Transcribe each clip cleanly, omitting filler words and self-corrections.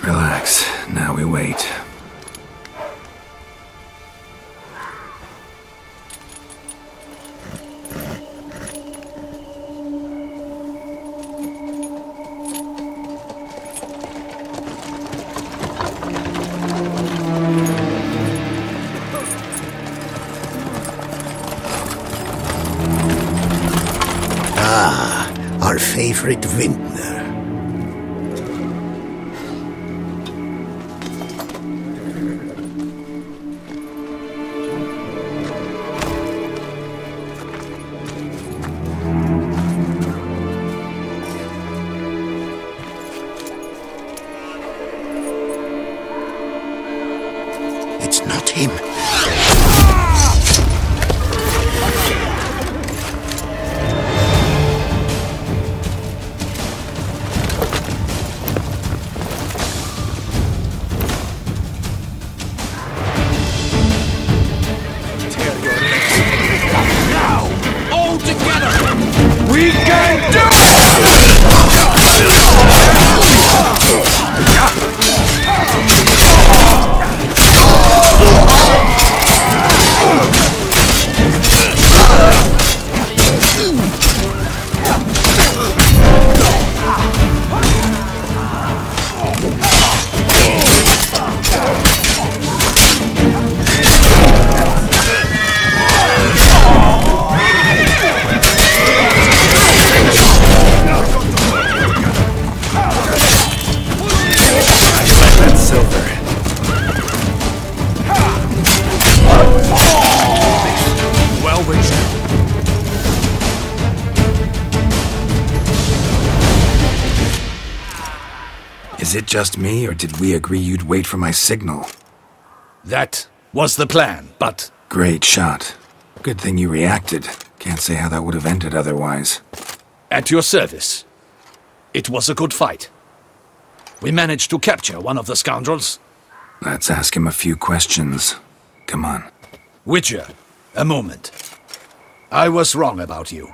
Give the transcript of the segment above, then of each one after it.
Relax. Now we wait. Our favorite vintner. It's not him. Is it just me, or did we agree you'd wait for my signal? That was the plan, but... Great shot. Good thing you reacted. Can't say how that would have ended otherwise. At your service. It was a good fight. We managed to capture one of the scoundrels. Let's ask him a few questions. Come on. Witcher, a moment. I was wrong about you.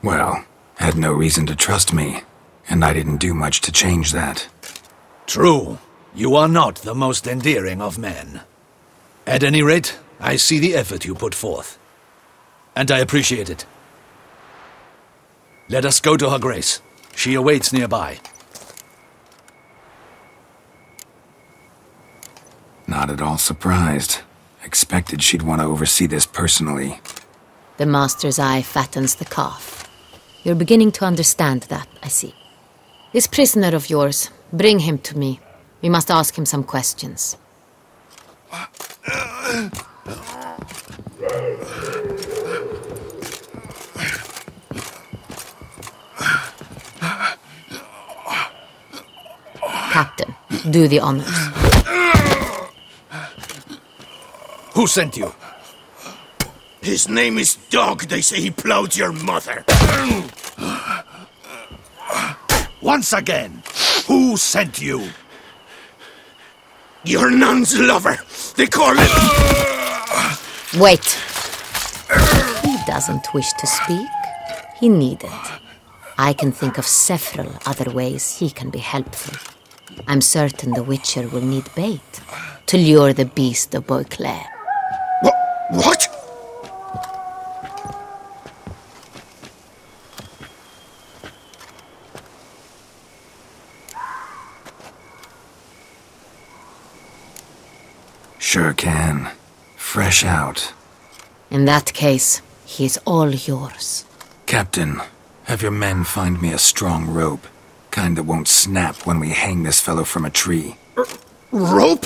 Well, had no reason to trust me, and I didn't do much to change that. True. You are not the most endearing of men. At any rate, I see the effort you put forth. And I appreciate it. Let us go to her grace. She awaits nearby. Not at all surprised. Expected she'd want to oversee this personally. The master's eye fattens the calf. You're beginning to understand that, I see. This prisoner of yours, bring him to me. We must ask him some questions. Captain, do the honors. Who sent you? His name is Dog. They say he plowed your mother. Once again, who sent you? Your nun's lover. They call it... Wait. He doesn't wish to speak. He needed. I can think of several other ways he can be helpful. I'm certain the Witcher will need bait to lure the beast of Beauclair. What? Sure can. Fresh out. In that case, he is all yours. Captain, have your men find me a strong rope. Kind that won't snap when we hang this fellow from a tree. Rope?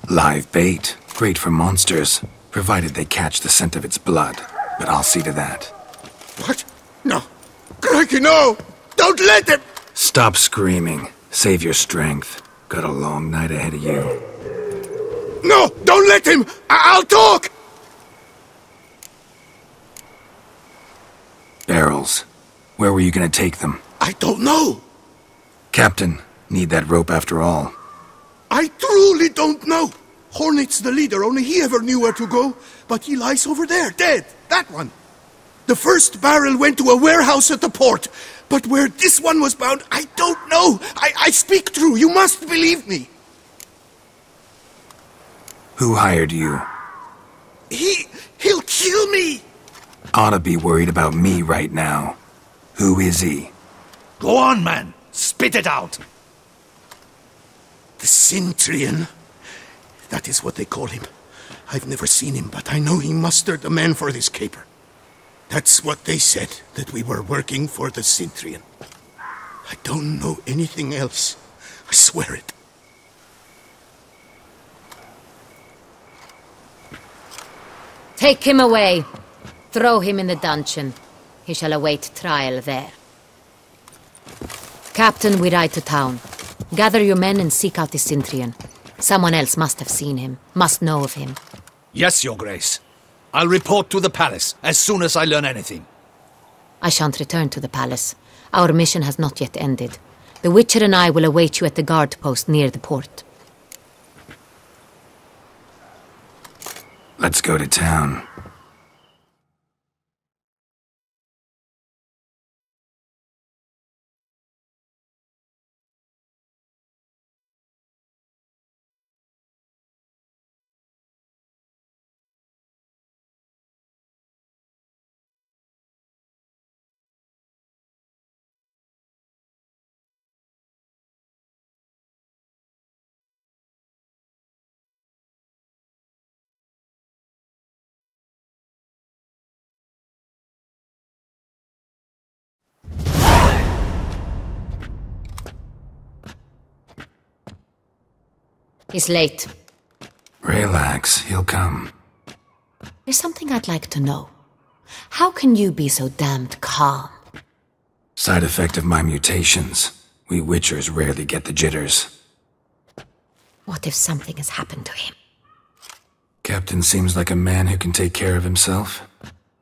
Live bait. Great for monsters, provided they catch the scent of its blood. But I'll see to that. What? No. Crikey, no! Don't let him! Stop screaming. Save your strength. Got a long night ahead of you. No! Don't let him! I'll talk! Barrels. Where were you gonna take them? I don't know. Captain, need that rope after all. I truly don't know. Hornet's the leader, only he ever knew where to go. But he lies over there, dead. That one. The first barrel went to a warehouse at the port. But where this one was bound, I don't know. I speak true. You must believe me. Who hired you? He'll kill me. Ought to be worried about me right now. Who is he? Go on, man. Spit it out. The Cintrian. That is what they call him. I've never seen him, but I know he mustered the men for this caper. That's what they said, that we were working for the Cintrian. I don't know anything else. I swear it. Take him away. Throw him in the dungeon. He shall await trial there. Captain, we ride to town. Gather your men and seek out the Cintrian. Someone else must have seen him, must know of him. Yes, Your Grace. I'll report to the palace as soon as I learn anything. I shan't return to the palace. Our mission has not yet ended. The Witcher and I will await you at the guard post near the port. Let's go to town. He's late. Relax, he'll come. There's something I'd like to know. How can you be so damned calm? Side effect of my mutations. We Witchers rarely get the jitters. What if something has happened to him? Captain seems like a man who can take care of himself.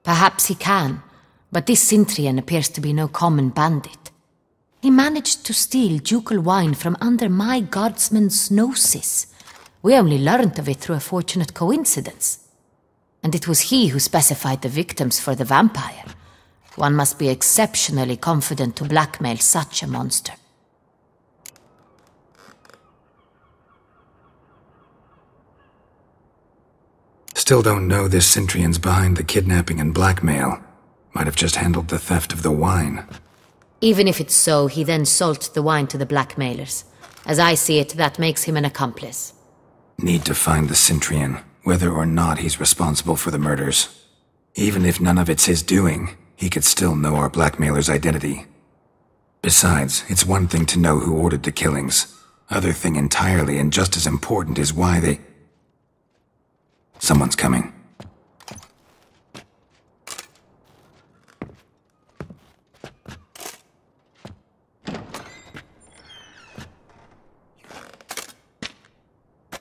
Perhaps he can, but this Cintrian appears to be no common bandit. He managed to steal ducal wine from under my guardsman's noses. We only learned of it through a fortunate coincidence. And it was he who specified the victims for the vampire. One must be exceptionally confident to blackmail such a monster. Still don't know this Cintrian's behind the kidnapping and blackmail. Might have just handled the theft of the wine. Even if it's so, he then sold the wine to the blackmailers. As I see it, that makes him an accomplice. Need to find the Cintrian, whether or not he's responsible for the murders. Even if none of it's his doing, he could still know our blackmailer's identity. Besides, it's one thing to know who ordered the killings. Other thing entirely, and just as important, is why they... Someone's coming.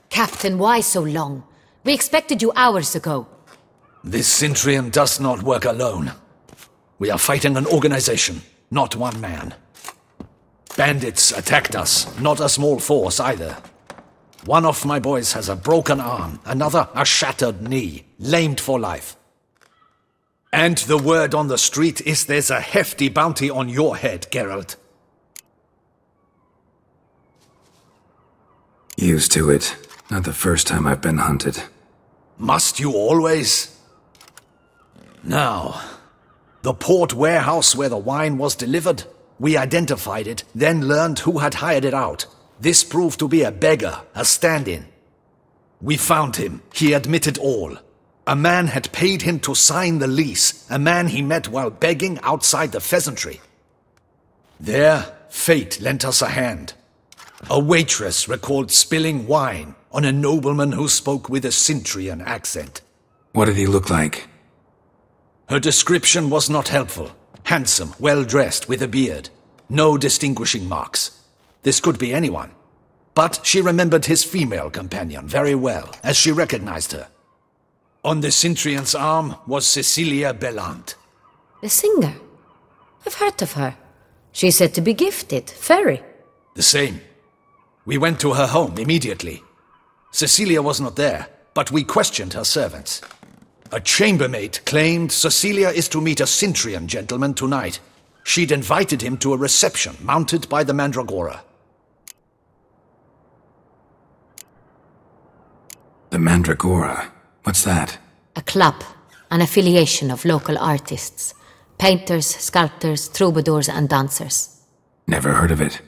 Captain, why so long? We expected you hours ago. This Cintrian does not work alone. We are fighting an organization, not one man. Bandits attacked us, not a small force either. One of my boys has a broken arm, another a shattered knee, lamed for life. And the word on the street is there's a hefty bounty on your head, Geralt. Used to it. Not the first time I've been hunted. Must you always? Now, the port warehouse where the wine was delivered, we identified it, then learned who had hired it out. This proved to be a beggar, a stand-in. We found him. He admitted all. A man had paid him to sign the lease, a man he met while begging outside the pheasantry. There, fate lent us a hand. A waitress recalled spilling wine on a nobleman who spoke with a Cintrian accent. What did he look like? Her description was not helpful. Handsome, well-dressed, with a beard. No distinguishing marks. This could be anyone. But she remembered his female companion very well, as she recognized her. On the Cintrian's arm was Cecilia Bellant. The singer? I've heard of her. She's said to be gifted, fairy. The same. We went to her home immediately. Cecilia was not there, but we questioned her servants. A chambermaid claimed Cecilia is to meet a Cintrian gentleman tonight. She'd invited him to a reception mounted by the Mandragora. The Mandragora? What's that? A club, an affiliation of local artists. Painters, sculptors, troubadours and dancers. Never heard of it.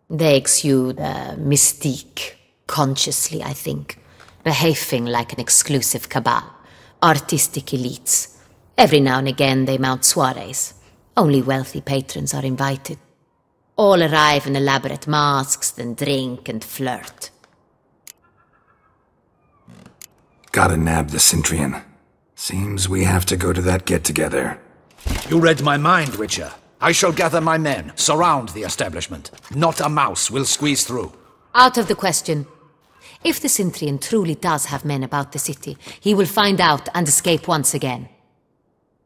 They exude mystique, consciously, I think. Behaving like an exclusive cabal. Artistic elites. Every now and again they mount soirees. Only wealthy patrons are invited. All arrive in elaborate masks, then drink and flirt. Gotta nab the Cintrian. Seems we have to go to that get-together. You read my mind, Witcher. I shall gather my men, surround the establishment. Not a mouse will squeeze through. Out of the question. If the Cintrian truly does have men about the city, he will find out and escape once again.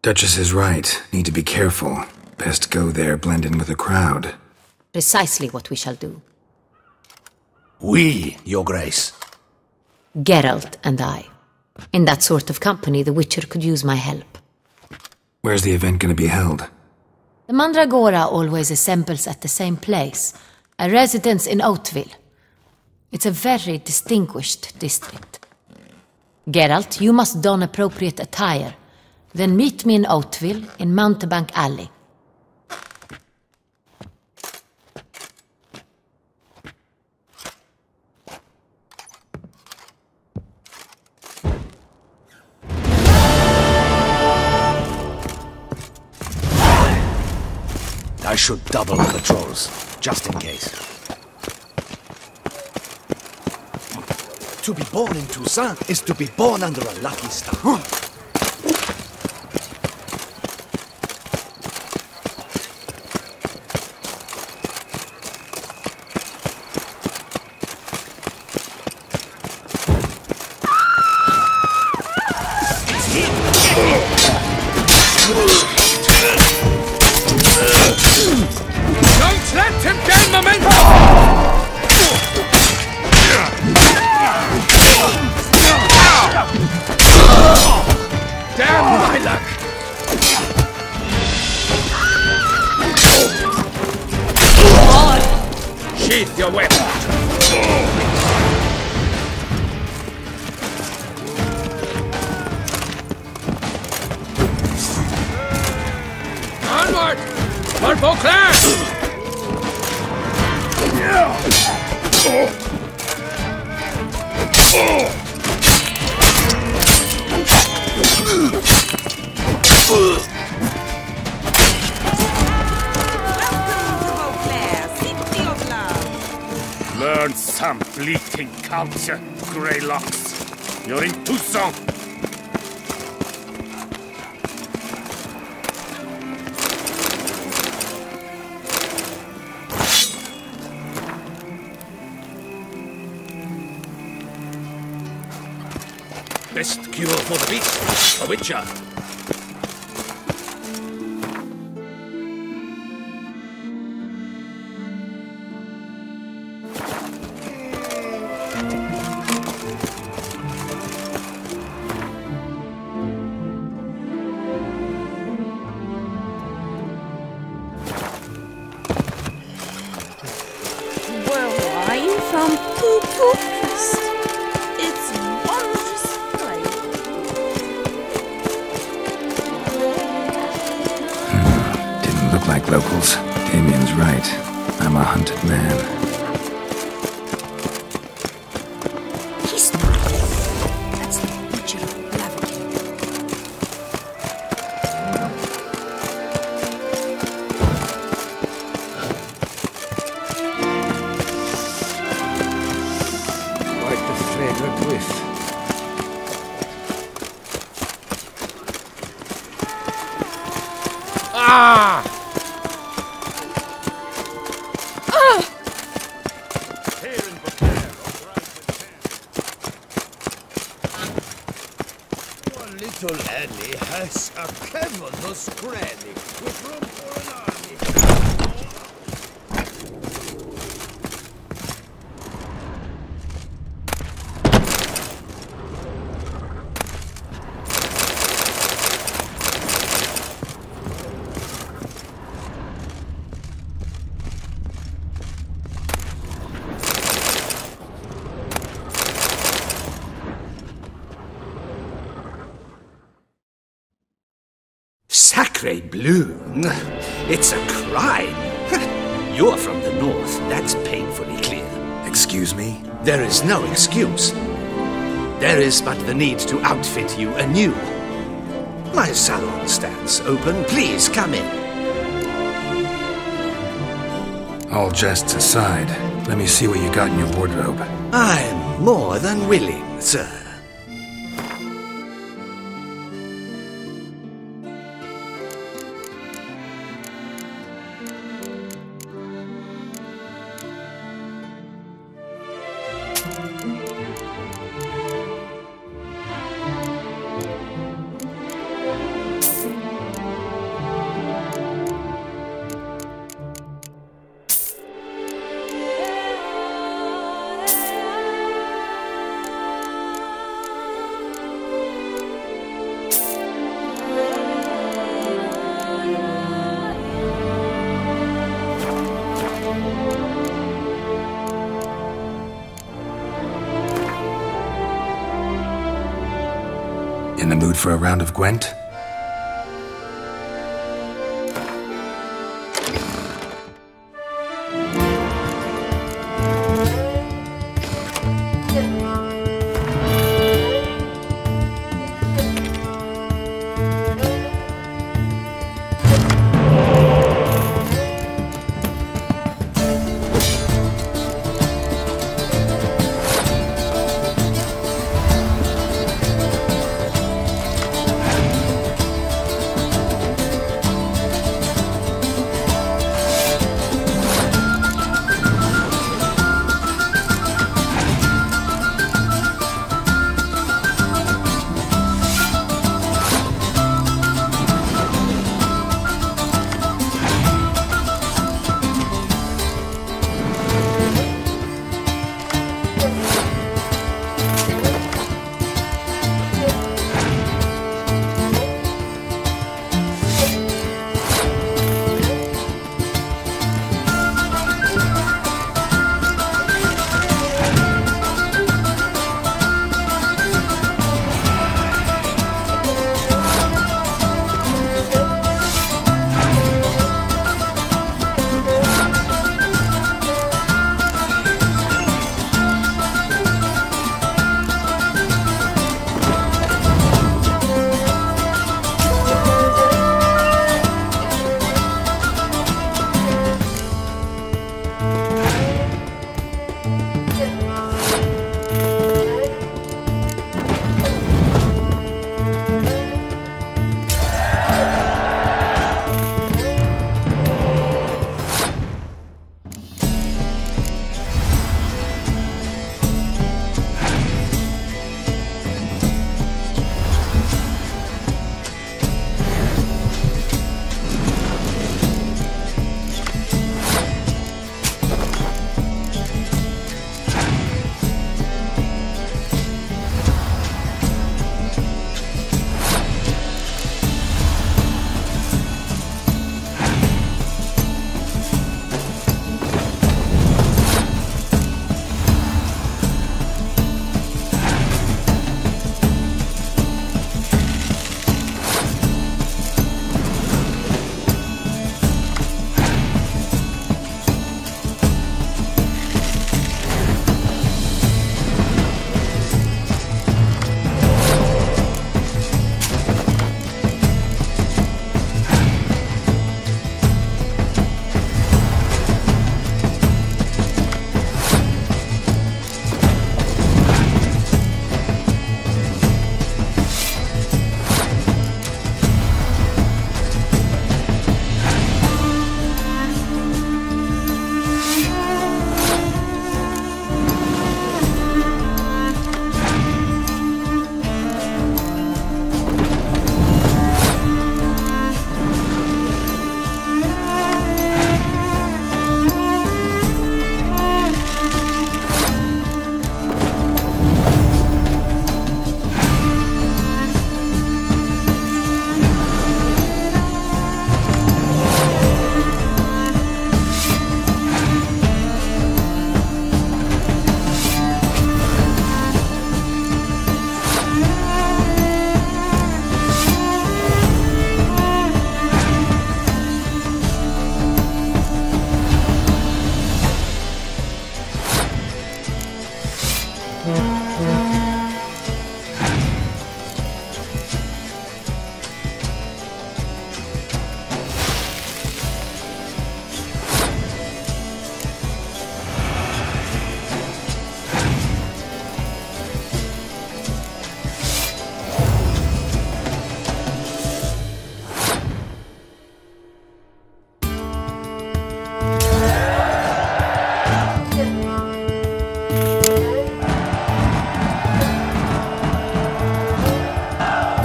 Duchess is right. Need to be careful. Best go there, blend in with the crowd. Precisely what we shall do. We, Your Grace. Geralt and I. In that sort of company, the Witcher could use my help. Where's the event gonna be held? The Mandragora always assembles at the same place, a residence in Oatville. It's a very distinguished district. Geralt, you must don appropriate attire. Then meet me in Oatville, in Mountebank Alley. I should double the patrols, just in case. To be born in Toussaint is to be born under a lucky star. Don't let him gain momentum! Damn my luck! Sheath your weapon! Onward! For Beauclair! Learn some bleating culture, Greylocks. You're in Toussaint. Best cure for the beast, a Witcher. Well, wine from Poo-Poo Crest. It's wondrous flavor. Didn't look like locals. Damien's right. I'm a hunted man. He's not. That's the Witcher of Blaviken. Quite the fragrant whiff. Ah! Little Annie has a cavernous granny with room for an army. Sacre bleu! It's a crime! You're from the north, that's painfully clear. Excuse me? There is no excuse. There is but the need to outfit you anew. My salon stands open. Please come in. All jests aside, let me see what you got in your wardrobe. I'm more than willing, sir. In the mood for a round of Gwent?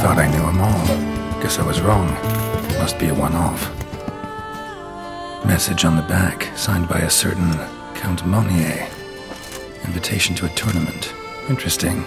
Thought I knew them all. Guess I was wrong. Must be a one-off. Message on the back, signed by a certain Count Monnier. Invitation to a tournament. Interesting.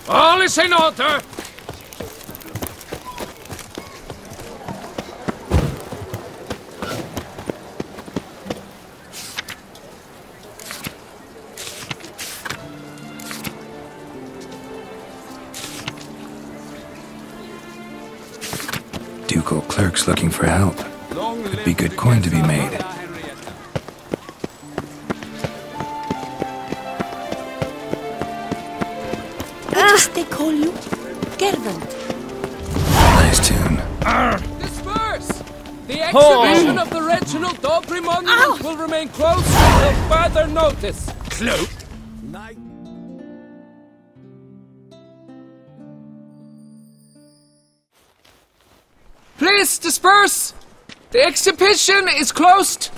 All is in order! Ducal clerks looking for help. Could be good coin to be made. What did they call you? Gervant. Nice tune. Disperse! The exhibition of the Reginald Dobry monument will remain closed until further notice. Cloak? Please disperse! The exhibition is closed!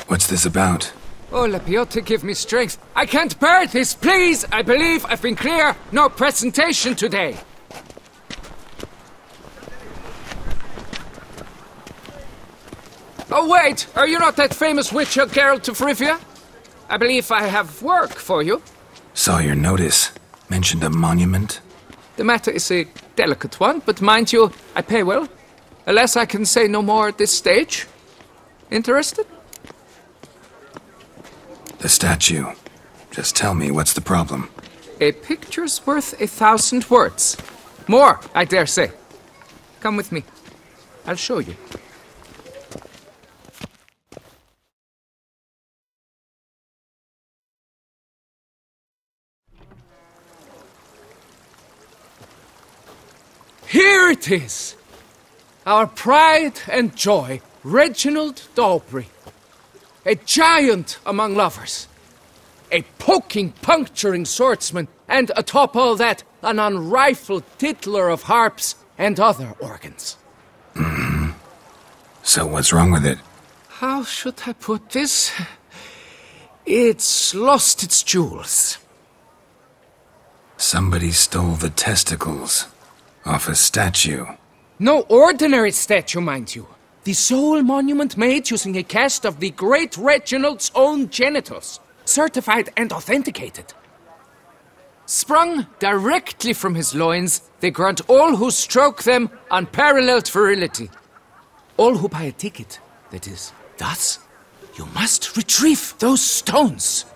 What's this about? Oh, Lapiote, give me strength. I can't bear this, please! I believe I've been clear. No presentation today. Oh, wait! Are you not that famous witcher, Geralt of Rivia? I believe I have work for you. Saw your notice. Mentioned a monument. The matter is a delicate one, but mind you, I pay well. Alas, I can say no more at this stage. Interested? The statue. Just tell me, what's the problem? A picture's worth 1,000 words. More, I dare say. Come with me. I'll show you. Here it is! Our pride and joy, Reginald Dobry. A giant among lovers. A poking, puncturing swordsman, and atop all that, an unrifled tittler of harps and other organs. So what's wrong with it? How should I put this? It's lost its jewels. Somebody stole the testicles off a statue. No ordinary statue, mind you. The sole monument made using a cast of the great Reginald's own genitals, certified and authenticated. Sprung directly from his loins, they grant all who stroke them unparalleled virility. All who buy a ticket, that is. Thus, you must retrieve those stones.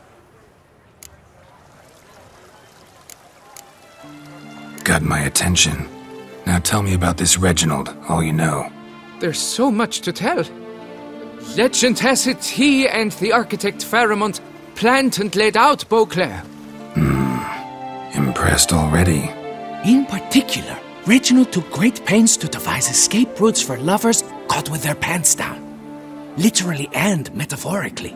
Got my attention. Now tell me about this Reginald, all you know. There's so much to tell. Legend has it he and the architect Pharamond planned and laid out Beauclair. Impressed already. In particular, Reginald took great pains to devise escape routes for lovers caught with their pants down. Literally and metaphorically.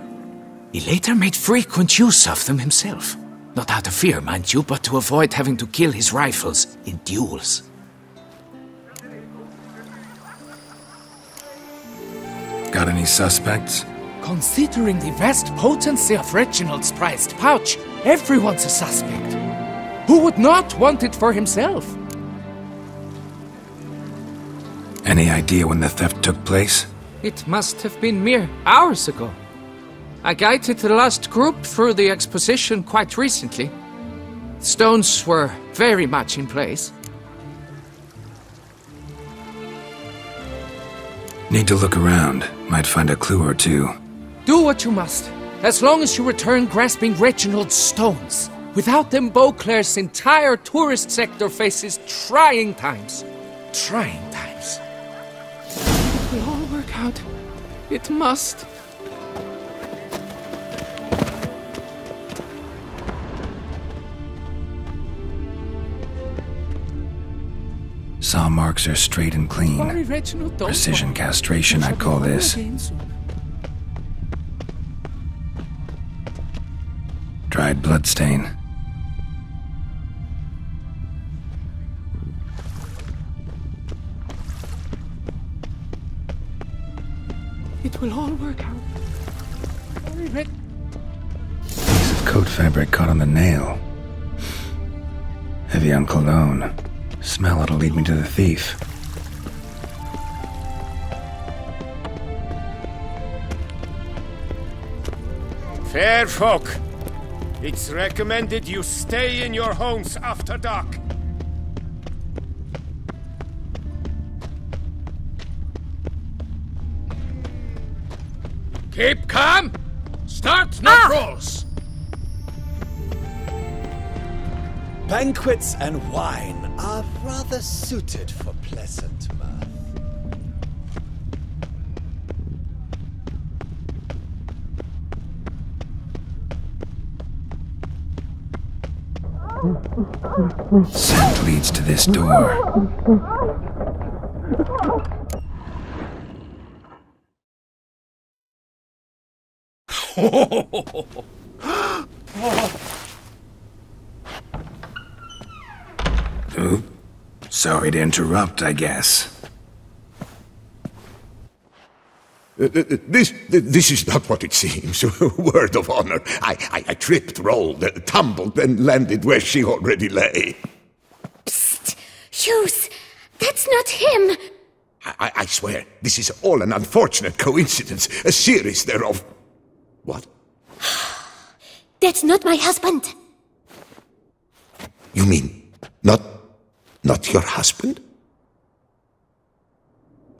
He later made frequent use of them himself. Not out of fear, mind you, but to avoid having to kill his rivals in duels. Got any suspects? Considering the vast potency of Reginald's prized pouch, everyone's a suspect. Who would not want it for himself? Any idea when the theft took place? It must have been mere hours ago. I guided the last group through the exposition quite recently. Stones were very much in place. Need to look around. Might find a clue or two. Do what you must, as long as you return grasping Reginald's stones. Without them, Beauclair's entire tourist sector faces trying times. Trying times. It will all work out. It must. Saw marks are straight and clean. Sorry, Reginald, don't Precision worry. castration, I'd call this. Again soon. Dried bloodstain. It will all work out. Sorry, Piece of coat fabric caught on the nail. Heavy on cologne. Smell it'll lead me to the thief. Fair folk, it's recommended you stay in your homes after dark. Keep calm! Start not rolls! Banquets and wine are rather suited for pleasant mirth. Scent leads to this door. Oop. Sorry to interrupt, I guess. This is not what it seems. Word of honor. I tripped, rolled, tumbled, and landed where she already lay. Psst! Hughes! That's not him! I swear, this is all an unfortunate coincidence. A series thereof. What? That's not my husband! You mean, not your husband?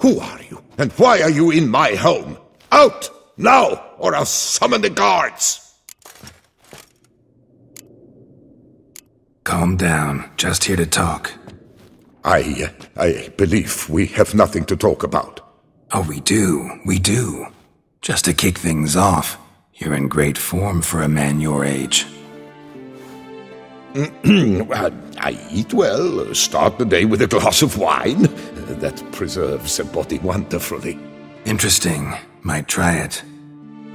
Who are you? And why are you in my home? Out! Now! Or I'll summon the guards! Calm down. Just here to talk. I believe we have nothing to talk about. Oh, we do. We do. Just to kick things off, you're in great form for a man your age. I eat well, start the day with a glass of wine. That preserves a body wonderfully. Interesting. Might try it.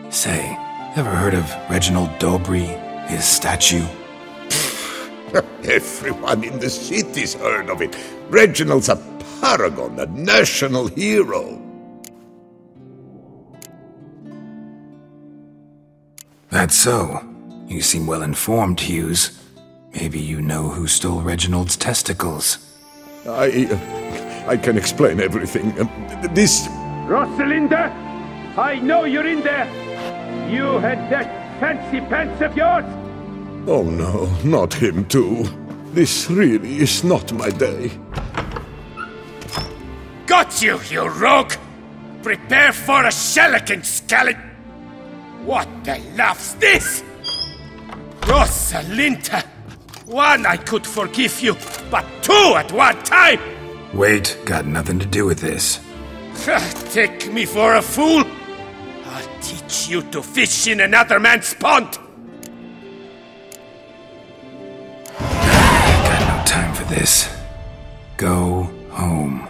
Say, ever heard of Reginald Dobry, his statue? Everyone in the city's heard of it. Reginald's a paragon, a national hero. That's so. You seem well informed, Hughes. Maybe you know who stole Reginald's testicles. I can explain everything. This... Rosalinda, I know you're in there. You had that fancy pants of yours. Oh no, not him too. This really is not my day. Got you, you rogue! Prepare for a shellacking, scallop! What the laugh's this? Rosalinda! One I could forgive you, but two at one time! Wait, got nothing to do with this. Take me for a fool? I'll teach you to fish in another man's pond! Got no time for this. Go home.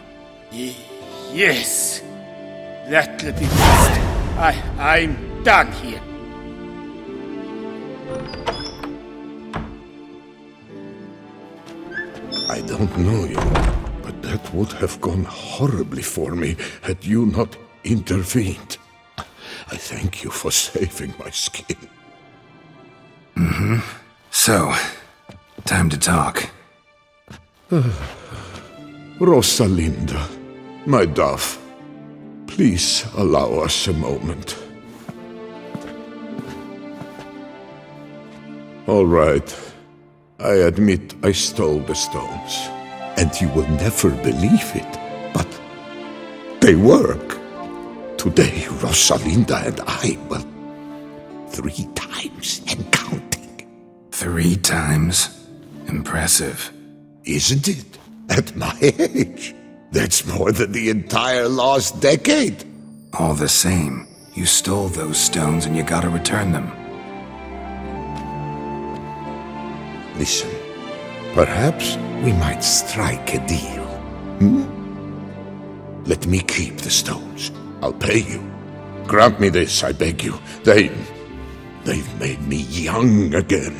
Yes. That'll be best. I'm done here. I don't know you, but that would have gone horribly for me had you not intervened. I thank you for saving my skin. Mm-hmm. So, time to talk. Rosalinda, my dove, please allow us a moment. All right. I admit I stole the stones. And you will never believe it, but they work. Today, Rosalinda and I, well, 3 times and counting. 3 times? Impressive. Isn't it? At my age. That's more than the entire last decade. All the same, you stole those stones and you gotta return them. Listen, perhaps we might strike a deal. Let me keep the stones. I'll pay you. Grant me this, I beg you. They've made me young again.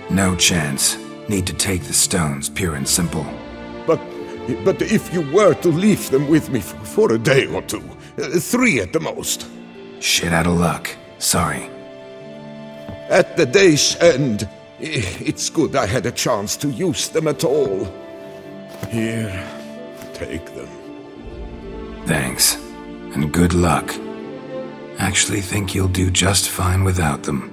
No chance. Need to take the stones, pure and simple. But if you were to leave them with me for a day or 2, 3 at the most. Shit out of luck. Sorry. At the day's end, it's good I had a chance to use them at all. Here, take them. Thanks. And good luck. Actually think you'll do just fine without them.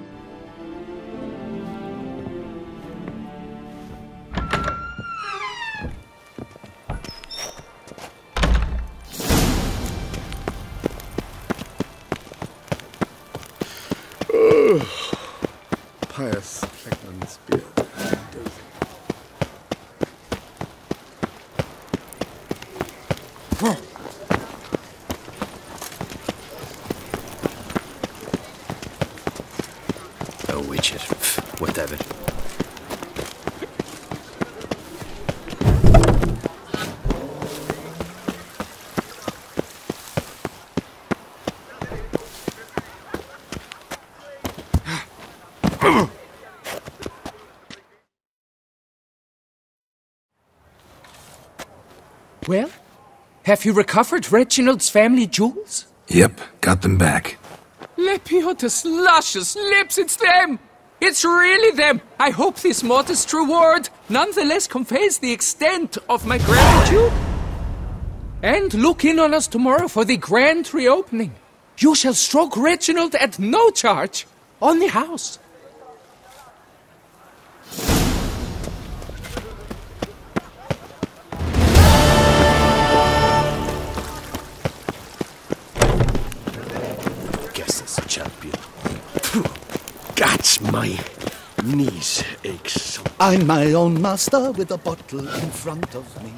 Pious Fleckman's beard. Oh, Witcher. Whatever. Well, have you recovered Reginald's family jewels? Yep, got them back. Lepiotus luscious lips, it's them! It's really them! I hope this modest reward nonetheless conveys the extent of my gratitude. And look in on us tomorrow for the grand reopening. You shall stroke Reginald at no charge on the house. Champion. That's my knees ache so. I'm my own master with a bottle in front of me.